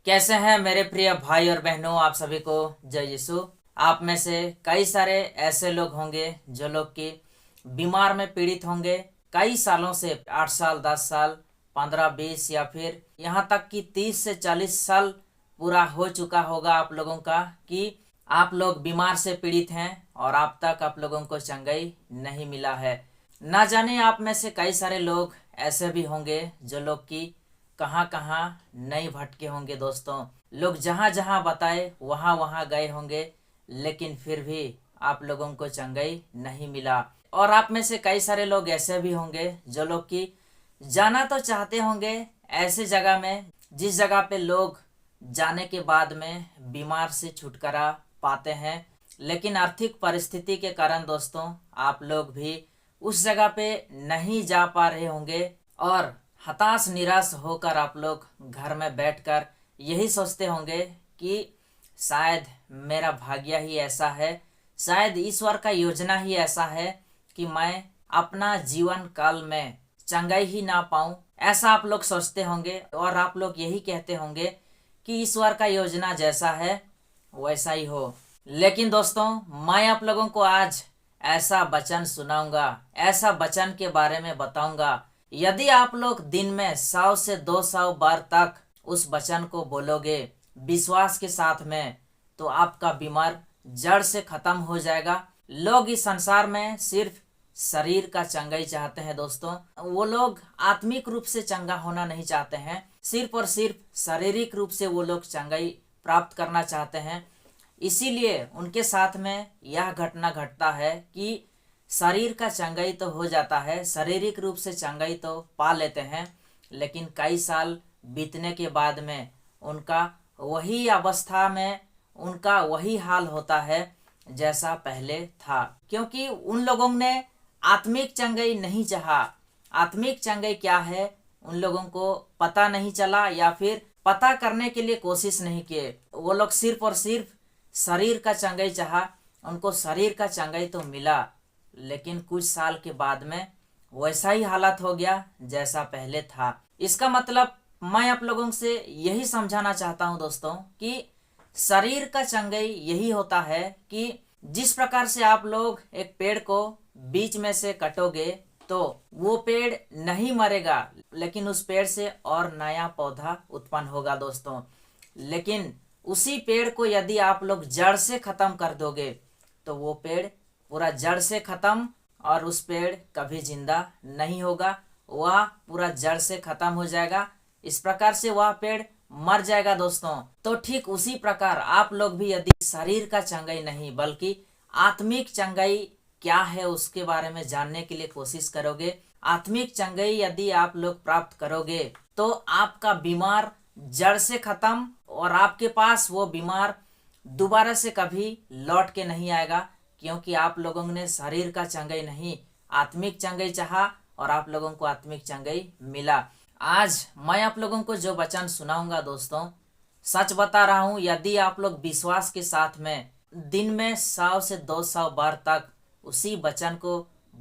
कैसे हैं मेरे प्रिय भाई और बहनों, आप सभी को जय यीशु। आप में से कई सारे ऐसे लोग होंगे जो लोग की बीमार में पीड़ित होंगे कई सालों से, 8 साल, 10 साल, 15, 20 या फिर यहाँ तक कि 30 से 40 साल पूरा हो चुका होगा आप लोगों का कि आप लोग बीमार से पीड़ित हैं और आप तक आप लोगों को चंगाई नहीं मिला है। ना जाने आप में से कई सारे लोग ऐसे भी होंगे जो लोग की कहाँ कहाँ नहीं भटके होंगे दोस्तों। लोग जहाँ जहाँ बताए वहाँ वहाँ गए होंगे, लेकिन फिर भी आप लोगों को चंगाई नहीं मिला। और आप में से कई सारे लोग ऐसे भी होंगे जो लोग की जाना तो चाहते होंगे ऐसे जगह में जिस जगह पे लोग जाने के बाद में बीमार से छुटकारा पाते हैं, लेकिन आर्थिक परिस्थिति के कारण दोस्तों आप लोग भी उस जगह पे नहीं जा पा रहे होंगे और हताश निराश होकर आप लोग घर में बैठकर यही सोचते होंगे कि शायद मेरा भाग्य ही ऐसा है, शायद ईश्वर का योजना ही ऐसा है कि मैं अपना जीवन काल में चंगाई ही ना पाऊं। ऐसा आप लोग सोचते होंगे और आप लोग यही कहते होंगे कि ईश्वर का योजना जैसा है वैसा ही हो। लेकिन दोस्तों, मैं आप लोगों को आज ऐसा वचन सुनाऊंगा, ऐसा वचन के बारे में बताऊंगा। यदि आप लोग दिन में 100 से 200 बार तक उस वचन को बोलोगे विश्वास के साथ में, तो आपका बीमार जड़ से खत्म हो जाएगा। लोग इस संसार में सिर्फ शरीर का चंगाई चाहते हैं दोस्तों, वो लोग आत्मिक रूप से चंगा होना नहीं चाहते हैं, सिर्फ और सिर्फ शारीरिक रूप से वो लोग चंगाई प्राप्त करना चाहते हैं। इसीलिए उनके साथ में यह घटना घटता है कि शरीर का चंगाई तो हो जाता है, शारीरिक रूप से चंगाई तो पा लेते हैं, लेकिन कई साल बीतने के बाद में उनका वही अवस्था में उनका वही हाल होता है जैसा पहले था, क्योंकि उन लोगों ने आत्मिक चंगाई नहीं चाहा। आत्मिक चंगाई क्या है उन लोगों को पता नहीं चला या फिर पता करने के लिए कोशिश नहीं किए। वो लोग सिर्फ और सिर्फ शरीर का चंगाई चाहा। उनको शरीर का चंगाई तो मिला, लेकिन कुछ साल के बाद में वैसा ही हालत हो गया जैसा पहले था। इसका मतलब मैं आप लोगों से यही समझाना चाहता हूं दोस्तों कि शरीर का चंगाई यही होता है कि जिस प्रकार से आप लोग एक पेड़ को बीच में से कटोगे तो वो पेड़ नहीं मरेगा, लेकिन उस पेड़ से और नया पौधा उत्पन्न होगा दोस्तों। लेकिन उसी पेड़ को यदि आप लोग जड़ से खत्म कर दोगे तो वो पेड़ पूरा जड़ से खत्म और उस पेड़ कभी जिंदा नहीं होगा, वह पूरा जड़ से खत्म हो जाएगा। इस प्रकार से वह पेड़ मर जाएगा दोस्तों। तो ठीक उसी प्रकार आप लोग भी यदि शरीर का चंगाई नहीं बल्कि आत्मिक चंगाई क्या है उसके बारे में जानने के लिए कोशिश करोगे, आत्मिक चंगाई यदि आप लोग प्राप्त करोगे तो आपका बीमार जड़ से खत्म और आपके पास वो बीमार दोबारा से कभी लौट के नहीं आएगा, क्योंकि आप लोगों ने शरीर का चंगाई नहीं आत्मिक चंगाई चाहा और आप लोगों को आत्मिक चंगाई मिला। आज मैं आप लोगों को जो वचन सुनाऊंगा दोस्तों, सच बता रहा हूं, यदि आप लोग विश्वास के साथ में दिन में 100 से 200 बार तक उसी वचन को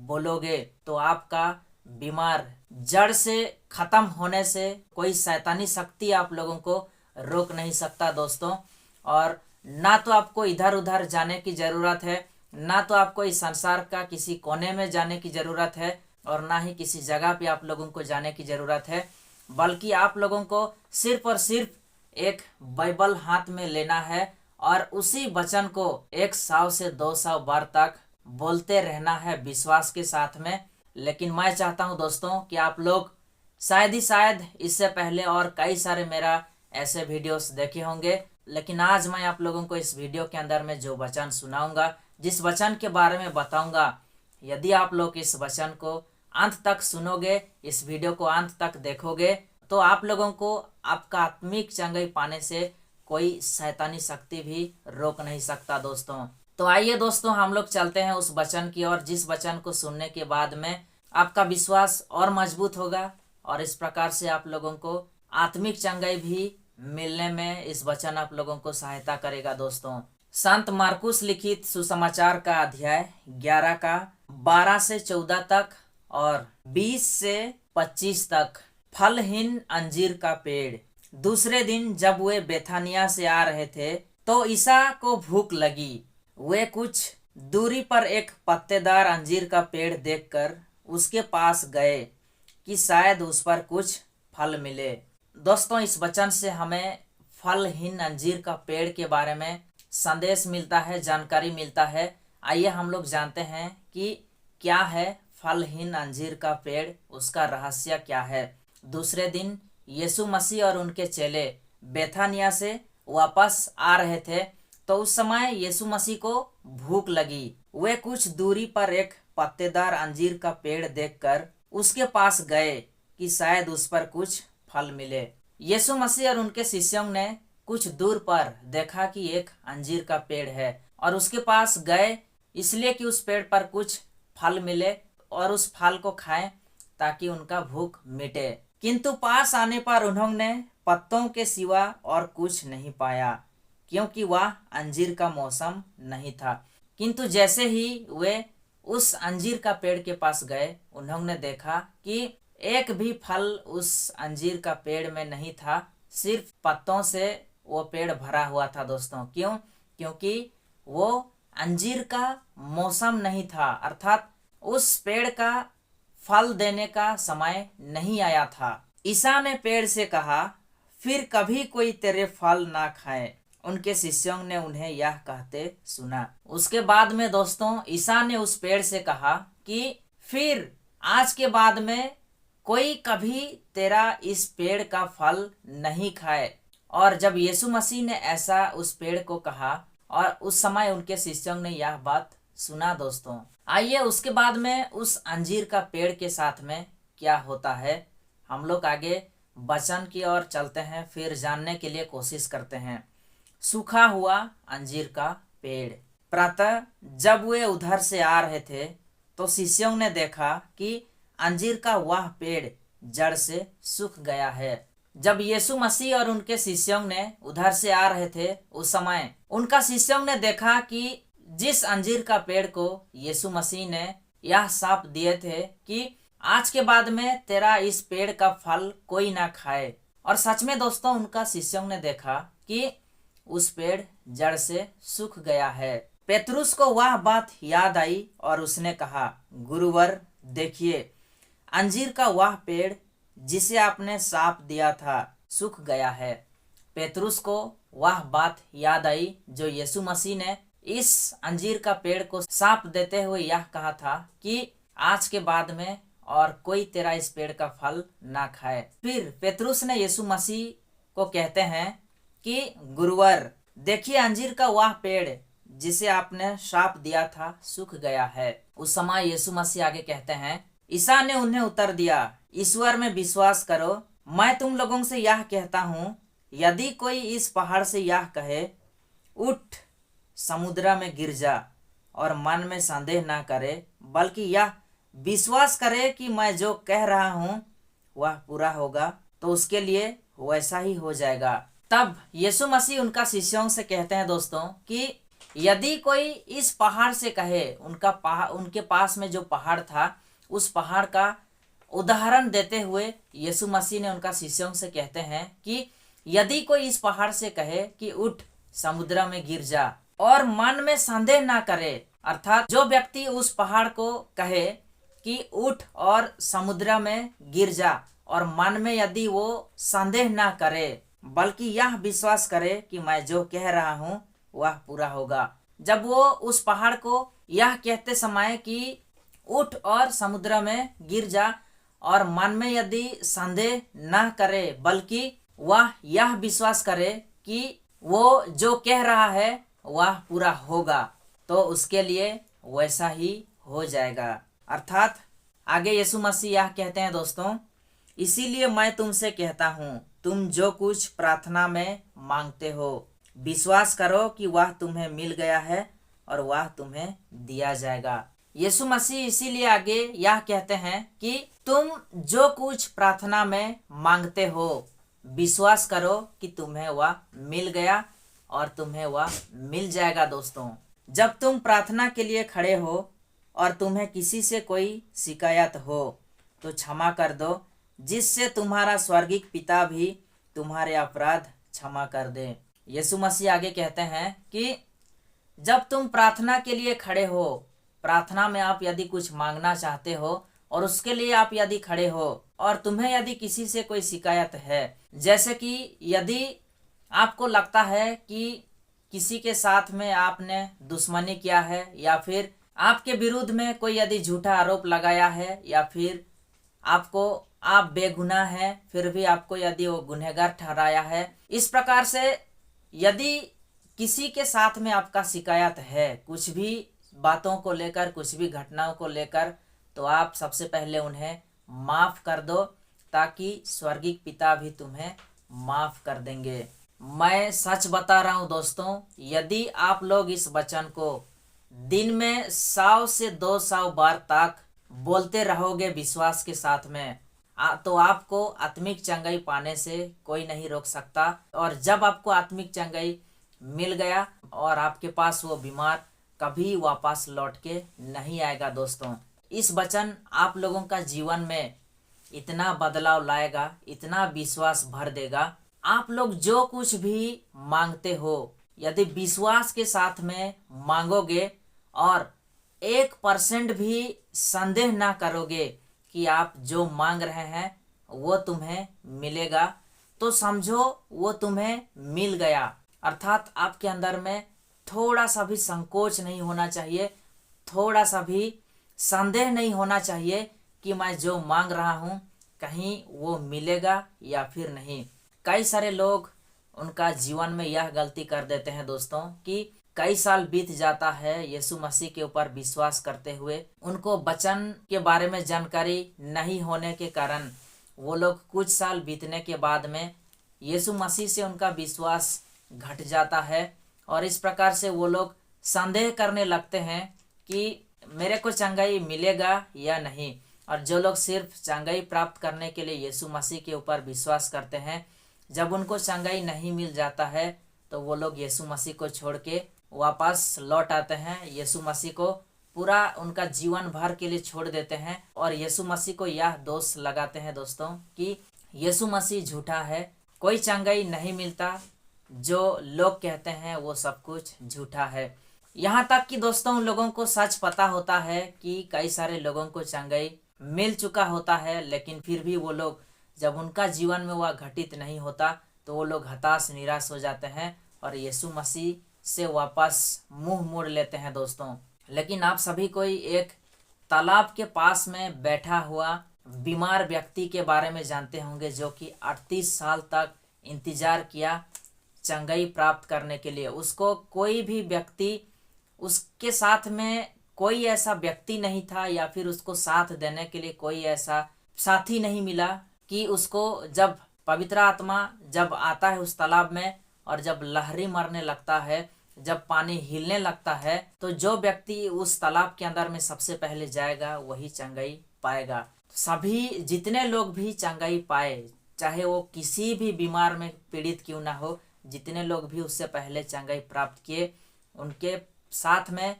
बोलोगे तो आपका बीमार जड़ से खत्म होने से कोई शैतानी शक्ति आप लोगों को रोक नहीं सकता दोस्तों। और ना तो आपको इधर उधर जाने की जरूरत है, ना तो आपको इस संसार का किसी कोने में जाने की जरूरत है और ना ही किसी जगह पे आप लोगों को जाने की जरूरत है, बल्कि आप लोगों को सिर्फ और सिर्फ एक बाइबल हाथ में लेना है और उसी वचन को 100 से 200 बार तक बोलते रहना है विश्वास के साथ में। लेकिन मैं चाहता हूं दोस्तों कि आप लोग शायद ही शायद इससे पहले और कई सारे मेरा ऐसे वीडियोस देखे होंगे, लेकिन आज मैं आप लोगों को इस वीडियो के अंदर में जो वचन सुनाऊंगा, जिस वचन के बारे में बताऊंगा, यदि आप लोग इस वचन को अंत तक सुनोगे, इस वीडियो को अंत तक देखोगे, तो आप लोगों को आपका आत्मिक चंगाई पाने से कोई शैतानी शक्ति भी रोक नहीं सकता दोस्तों। तो आइए दोस्तों, हम लोग चलते हैं उस वचन की ओर, जिस वचन को सुनने के बाद में आपका विश्वास और मजबूत होगा और इस प्रकार से आप लोगों को आत्मिक चंगाई भी मिलने में इस वचन आप लोगों को सहायता करेगा दोस्तों। संत मार्कुस लिखित सुसमाचार का अध्याय 11 का 12 से 14 तक और 20 से 25 तक। फलहीन अंजीर का पेड़। दूसरे दिन जब वे बेथानिया से आ रहे थे तो ईसा को भूख लगी। वे कुछ दूरी पर एक पत्तेदार अंजीर का पेड़ देखकर उसके पास गए कि शायद उस पर कुछ फल मिले। दोस्तों, इस वचन से हमें फलहीन अंजीर का पेड़ के बारे में संदेश मिलता है, जानकारी मिलता है। आइए हम लोग जानते हैं कि क्या है फलहीन अंजीर का पेड़, उसका रहस्य क्या है। दूसरे दिन यीशु मसीह और उनके चेले बेथानिया से वापस आ रहे थे तो उस समय यीशु मसीह को भूख लगी। वे कुछ दूरी पर एक पत्तेदार अंजीर का पेड़ देखकर उसके पास गए कि शायद उस पर कुछ फल मिले। यीशु मसीह और उनके शिष्यों ने कुछ दूर पर देखा कि एक अंजीर का पेड़ है और उसके पास गए इसलिए कि उस पेड़ पर कुछ फल मिले और उस फल को खाएं ताकि उनका भूख मिटे। किंतु पास आने पर उन्होंने पत्तों के सिवा और कुछ नहीं पाया क्योंकि वह अंजीर का मौसम नहीं था। किंतु जैसे ही वे उस अंजीर का पेड़ के पास गए उन्होंने देखा कि एक भी फल उस अंजीर का पेड़ में नहीं था, सिर्फ पत्तों से वो पेड़ भरा हुआ था। दोस्तों, क्यों? क्योंकि वो अंजीर का मौसम नहीं था, अर्थात उस पेड़ का फल देने का समय नहीं आया था। ईसा ने पेड़ से कहा, फिर कभी कोई तेरे फल ना खाए। उनके शिष्यों ने उन्हें यह कहते सुना। उसके बाद में दोस्तों ईसा ने उस पेड़ से कहा कि फिर आज के बाद में कोई कभी तेरा इस पेड़ का फल नहीं खाए। और जब यीशु मसीह ने ऐसा उस पेड़ को कहा और उस समय उनके शिष्यों ने यह बात सुना। दोस्तों, आइए उसके बाद में उस अंजीर का पेड़ के साथ में क्या होता है, हम लोग आगे वचन की ओर चलते हैं, फिर जानने के लिए कोशिश करते हैं। सूखा हुआ अंजीर का पेड़। प्रातः जब वे उधर से आ रहे थे तो शिष्यों ने देखा कि अंजीर का वह पेड़ जड़ से सूख गया है। जब यीशु मसीह और उनके शिष्यों ने उधर से आ रहे थे उस समय उनका शिष्यों ने देखा कि जिस अंजीर का पेड़ को यीशु मसीह ने यह शाप दिए थे कि आज के बाद में तेरा इस पेड़ का फल कोई ना खाए, और सच में दोस्तों उनका शिष्यों ने देखा कि उस पेड़ जड़ से सूख गया है। पेतरुस को वह बात याद आई और उसने कहा, गुरुवर देखिए, अंजीर का वह पेड़ जिसे आपने शाप दिया था सूख गया है। पेतरुस को वह बात याद आई जो यीशु मसीह ने इस अंजीर का पेड़ को शाप देते हुए यह कहा था कि आज के बाद में और कोई तेरा इस पेड़ का फल ना खाए। फिर पेतरुस ने यीशु मसीह को कहते हैं कि गुरुवर देखिए, अंजीर का वह पेड़ जिसे आपने शाप दिया था सूख गया है। उस समय यीशु मसीह आगे कहते हैं, ईसा ने उन्हें उत्तर दिया, ईश्वर में विश्वास करो। मैं तुम लोगों से यह कहता हूँ, यदि कोई इस पहाड़ से यह कहे उठ समुद्र में गिर जा और मन में संदेह ना करे बल्कि यह विश्वास करे कि मैं जो कह रहा हूँ वह पूरा होगा, तो उसके लिए वैसा ही हो जाएगा। तब यीशु मसीह उनका शिष्यों से कहते हैं दोस्तों कि यदि कोई इस पहाड़ से कहे, उनके पास में जो पहाड़ था उस पहाड़ का उदाहरण देते हुए यीशु मसीह ने उनका शिष्यों से कहते हैं कि यदि कोई इस पहाड़ से कहे कि उठ समुद्र में गिर जा और मन में संदेह ना करे, अर्थात जो व्यक्ति उस पहाड़ को कहे कि उठ और समुद्र में गिर जा और मन में यदि वो संदेह ना करे बल्कि यह विश्वास करे कि मैं जो कह रहा हूँ वह पूरा होगा। जब वो उस पहाड़ को यह कहते समय कि उठ और समुद्र में गिर जा और मन में यदि संदेह न करे बल्कि वह यह विश्वास करे कि वो जो कह रहा है वह पूरा होगा, तो उसके लिए वैसा ही हो जाएगा। अर्थात आगे यीशु मसीह यह कहते हैं दोस्तों, इसीलिए मैं तुमसे कहता हूँ, तुम जो कुछ प्रार्थना में मांगते हो विश्वास करो कि वह तुम्हें मिल गया है और वह तुम्हें दिया जाएगा। यीशु मसीह इसीलिए आगे यह कहते हैं कि तुम जो कुछ प्रार्थना में मांगते हो विश्वास करो कि तुम्हें वह मिल गया और तुम्हें वह मिल जाएगा। दोस्तों, जब तुम प्रार्थना के लिए खड़े हो और तुम्हें किसी से कोई शिकायत हो तो क्षमा कर दो, जिससे तुम्हारा स्वर्गीय पिता भी तुम्हारे अपराध क्षमा कर दे। यीशु मसीह आगे कहते हैं कि जब तुम प्रार्थना के लिए खड़े हो, प्रार्थना में आप यदि कुछ मांगना चाहते हो और उसके लिए आप यदि खड़े हो और तुम्हें यदि किसी से कोई शिकायत है, जैसे कि यदि आपको लगता है कि किसी के साथ में आपने दुश्मनी किया है या फिर आपके विरुद्ध में कोई यदि झूठा आरोप लगाया है या फिर आपको आप बेगुनाह हैं फिर भी आपको यदि वो गुनहगार ठहराया है, इस प्रकार से यदि किसी के साथ में आपका शिकायत है कुछ भी बातों को लेकर, कुछ भी घटनाओं को लेकर, तो आप सबसे पहले उन्हें माफ कर दो ताकि स्वर्गीय पिता भी तुम्हें माफ कर देंगे। मैं सच बता रहा हूं दोस्तों, यदि आप लोग इस वचन को दिन में 100 से 200 बार तक बोलते रहोगे विश्वास के साथ में, तो आपको आत्मिक चंगाई पाने से कोई नहीं रोक सकता। और जब आपको आत्मिक चंगाई मिल गया और आपके पास वो बीमार कभी वापस लौट के नहीं आएगा। दोस्तों, इस वचन आप लोगों का जीवन में इतना बदलाव लाएगा, इतना विश्वास भर देगा। आप लोग जो कुछ भी मांगते हो यदि विश्वास के साथ में मांगोगे और 1% भी संदेह ना करोगे कि आप जो मांग रहे हैं वो तुम्हें मिलेगा, तो समझो वो तुम्हें मिल गया। अर्थात आपके अंदर में थोड़ा सा भी संकोच नहीं होना चाहिए, थोड़ा सा भी संदेह नहीं होना चाहिए कि मैं जो मांग रहा हूँ कहीं वो मिलेगा या फिर नहीं। कई सारे लोग उनका जीवन में यह गलती कर देते हैं दोस्तों कि कई साल बीत जाता है यीशु मसीह के ऊपर विश्वास करते हुए, उनको वचन के बारे में जानकारी नहीं होने के कारण वो लोग कुछ साल बीतने के बाद में यीशु मसीह से उनका विश्वास घट जाता है और इस प्रकार से वो लोग संदेह करने लगते हैं कि मेरे को चंगाई मिलेगा या नहीं। और जो लोग सिर्फ चंगाई प्राप्त करने के लिए यीशु मसीह के ऊपर विश्वास करते हैं, जब उनको चंगाई नहीं मिल जाता है तो वो लोग यीशु मसीह को छोड़ के वापस लौट आते हैं, यीशु मसीह को पूरा उनका जीवन भर के लिए छोड़ देते हैं और यीशु मसीह को यह दोष लगाते हैं दोस्तों कि यीशु मसीह झूठा है, कोई चंगाई नहीं मिलता, जो लोग कहते हैं वो सब कुछ झूठा है। यहाँ तक कि दोस्तों उन लोगों को सच पता होता है कि कई सारे लोगों को चंगाई मिल चुका होता है, लेकिन फिर भी वो लोग जब उनका जीवन में वह घटित नहीं होता तो वो लोग हताश निराश हो जाते हैं और यीशु मसीह से वापस मुंह मोड़ लेते हैं दोस्तों। लेकिन आप सभी कोई एक तालाब के पास में बैठा हुआ बीमार व्यक्ति के बारे में जानते होंगे जो कि 38 साल तक इंतजार किया चंगाई प्राप्त करने के लिए। उसको कोई भी व्यक्ति, उसके साथ में कोई ऐसा व्यक्ति नहीं था या फिर उसको साथ देने के लिए कोई ऐसा साथी नहीं मिला कि उसको जब पवित्र आत्मा जब आता है उस तालाब में और जब लहरी मारने लगता है, जब पानी हिलने लगता है, तो जो व्यक्ति उस तालाब के अंदर में सबसे पहले जाएगा वही चंगाई पाएगा। सभी जितने लोग भी चंगाई पाए, चाहे वो किसी भी बीमार में पीड़ित क्यों ना हो, जितने लोग भी उससे पहले चंगाई प्राप्त किए, उनके साथ में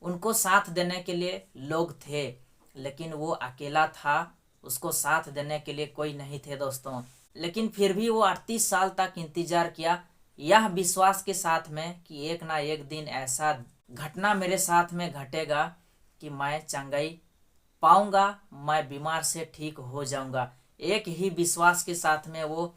उनको साथ देने के लिए लोग थे, लेकिन वो अकेला था, उसको साथ देने के लिए कोई नहीं थे दोस्तों। लेकिन फिर भी वो 38 साल तक इंतजार किया, यह विश्वास के साथ में कि एक ना एक दिन ऐसा घटना मेरे साथ में घटेगा कि मैं चंगाई पाऊंगा, मैं बीमार से ठीक हो जाऊंगा। एक ही विश्वास के साथ में वो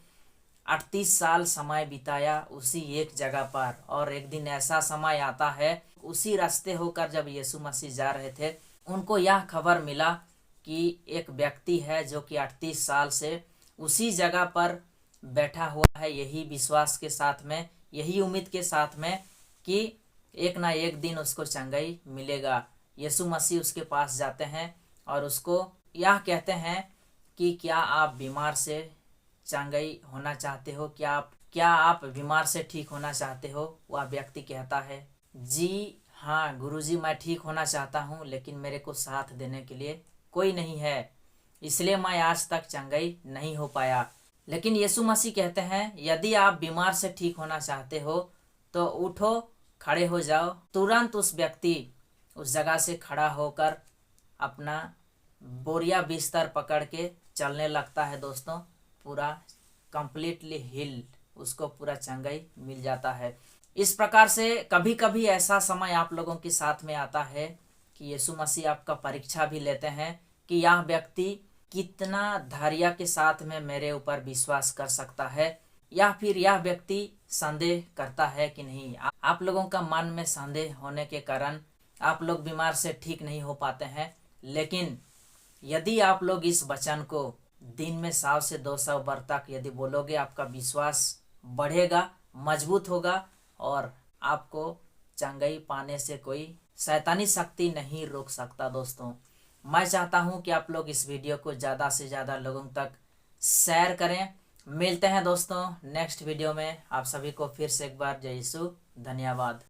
38 साल समय बिताया उसी एक जगह पर। और एक दिन ऐसा समय आता है, उसी रास्ते होकर जब यीशु मसीह जा रहे थे, उनको यह खबर मिला कि एक व्यक्ति है जो कि 38 साल से उसी जगह पर बैठा हुआ है, यही विश्वास के साथ में, यही उम्मीद के साथ में कि एक ना एक दिन उसको चंगाई मिलेगा। यीशु मसीह उसके पास जाते हैं और उसको यह कहते हैं कि क्या आप बीमार से चंगाई होना चाहते हो, क्या आप बीमार से ठीक होना चाहते हो। वह व्यक्ति कहता है, जी हाँ गुरुजी, मैं ठीक होना चाहता हूँ, लेकिन मेरे को साथ देने के लिए कोई नहीं है, इसलिए मैं आज तक चंगाई नहीं हो पाया। लेकिन यीशु मसीह कहते हैं, यदि आप बीमार से ठीक होना चाहते हो तो उठो, खड़े हो जाओ। तुरंत उस व्यक्ति उस जगह से खड़ा होकर अपना बोरिया बिस्तर पकड़ के चलने लगता है दोस्तों। पूरा कंप्लीटली हील, उसको पूरा चंगाई मिल जाता है। इस प्रकार से कभी कभी ऐसा समय आप लोगों के साथ में आता है कि यीशु मसीह आपका परीक्षा भी लेते हैं कि यह व्यक्ति कितना धैर्य के साथ में मेरे ऊपर विश्वास कर सकता है, या फिर यह व्यक्ति संदेह करता है कि नहीं। आप लोगों का मन में संदेह होने के कारण आप लोग बीमार से ठीक नहीं हो पाते हैं। लेकिन यदि आप लोग इस वचन को दिन में 100 से 200 बार तक यदि बोलोगे, आपका विश्वास बढ़ेगा, मजबूत होगा और आपको चंगाई पाने से कोई शैतानी शक्ति नहीं रोक सकता। दोस्तों, मैं चाहता हूं कि आप लोग इस वीडियो को ज़्यादा से ज़्यादा लोगों तक शेयर करें। मिलते हैं दोस्तों नेक्स्ट वीडियो में। आप सभी को फिर से एक बार जय यीशु, धन्यवाद।